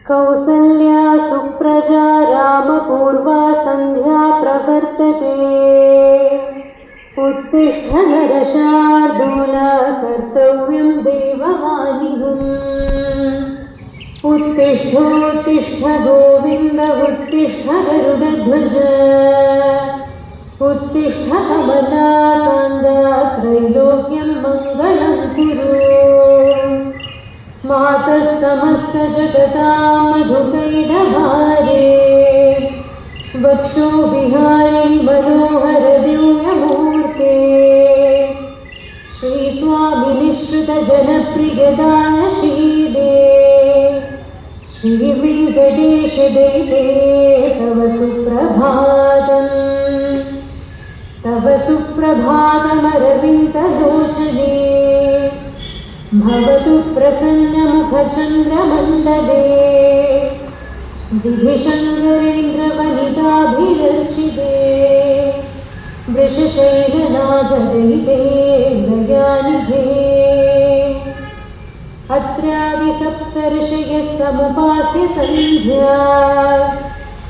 कौसल्या सुप्रजा रामपूर्वा सन्ध्या प्रवर्तते। उत्तिष्ठ नरशार्दूल कर्तव्यं देवमानिनम्। उत्तिष्ठोत्तिष्ठ गोविन्द उत्तिष्ठ गरुडध्वज। उत्तिष्ठ कमलाकान्द त्रैलोक्यं मङ्गलं कुरु। मातस्तमस्तजगतां मधुकैटभारे। वक्षो विहारिणि मनोहर दिव्यमूर्ते। श्रीस्वामिनिश्रितजनप्रियदानशीले। श्रीवेङ्कटेश देवे तव सुप्रभातम्। तव सुप्रभातमरविन्दलोचने। भवतु प्रसन्नमुखचन्द्रमण्डले। दिभिशङ्करेन्द्रवनिताभिरर्चिते। वृषशैलनाथदयिते दयानिधे। अत्रादिसप्तर्षयः समुपास्य सन्ध्या।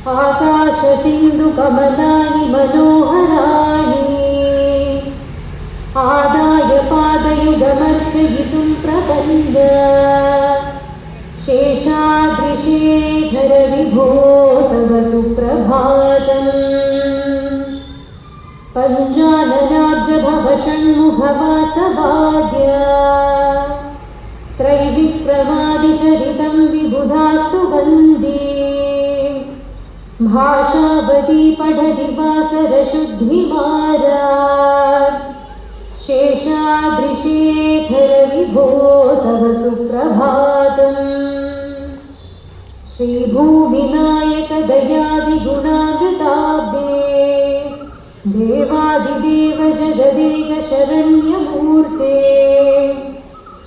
आकाशसिन्धुकमलानि मनोहराणि। आदाय पादयुगमर्चयितुं प्रपन्द। शेषाद्रिशेखर विभो तव सुप्रभातम्। पञ्चाननाब्जभव षण्मुखवासवाद्य। त्रैविक्रमादिचरितं विबुधास्तु वन्दे। भाषावती पठति वासरशुद्धिमारात्। शेषाद्रिशेखर विभो तव सुप्रभातम्। श्रीभूमिनायक दयादिगुणामृताब्धे। देवादिदेव जगदेक शरण्यमूर्ते।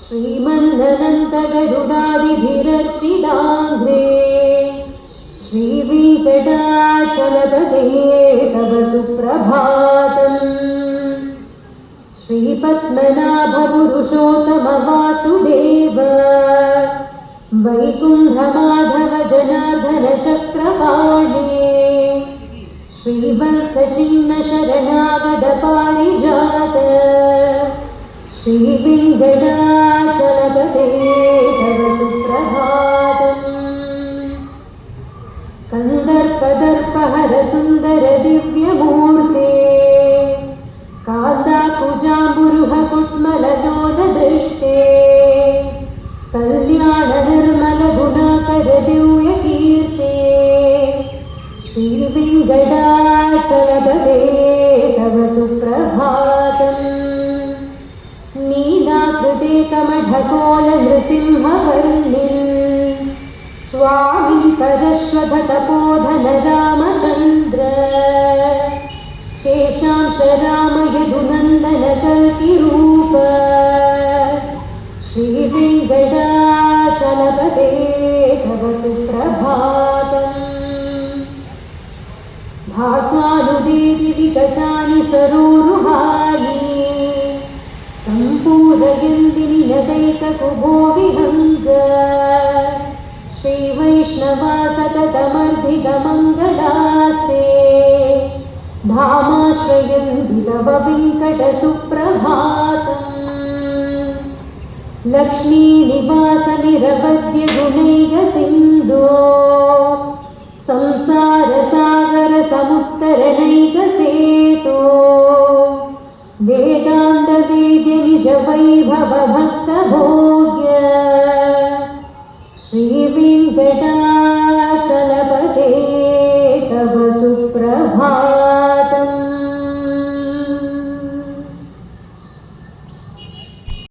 श्रीमन्ननन्त गरुडादिभिरर्चिताङ्घ्रे। श्रीवेङ्कटाचलपते तव सुप्रभातम्। श्रीपद्मनाभ पुरुषोत्तम वासुदेव। वैकुण्ठमाधव जनार्दन चक्रपाणे। श्रीवत्सचिह्न शरणागत पारिजात। श्रीवेङ्कटाचलपते तव सुप्रभातम्। कन्दर्पदर्पहर सुन्दर दिव्यमूर्ते। कान्दाकुजाम्बुरुह कुट्मललोलदृष्टे। कल्याण निर्मल गुणाकर दिव्यकीर्ते। श्रीवेङ्कटाचलपते तव सुप्रभातम्। नीलाकृते कमठकोल नृसिंहवर्णे। स्वामी परश्वतपोधन रामचन्द्र। शेषांश राम यदुनन्दन कल्किरूप। श्रीवेङ्कटाचलपते तव सुप्रभातम्। भास्वानुदेति विकटानि सरोरुहानि। सम्पूरयन्ति निनदैककुभो विहङ्ग। श्रीवैष्णवा सततमर्धितमङ्गलास्ते। धामाश्रयन्ति तव वेङ्कटसुप्रभातम्। लक्ष्मीनिवास निरवध्य गुणैकसिन्धो। संसारसागर समुत्तरणैकसेतो। वेदान्तवेद्य निज वैभव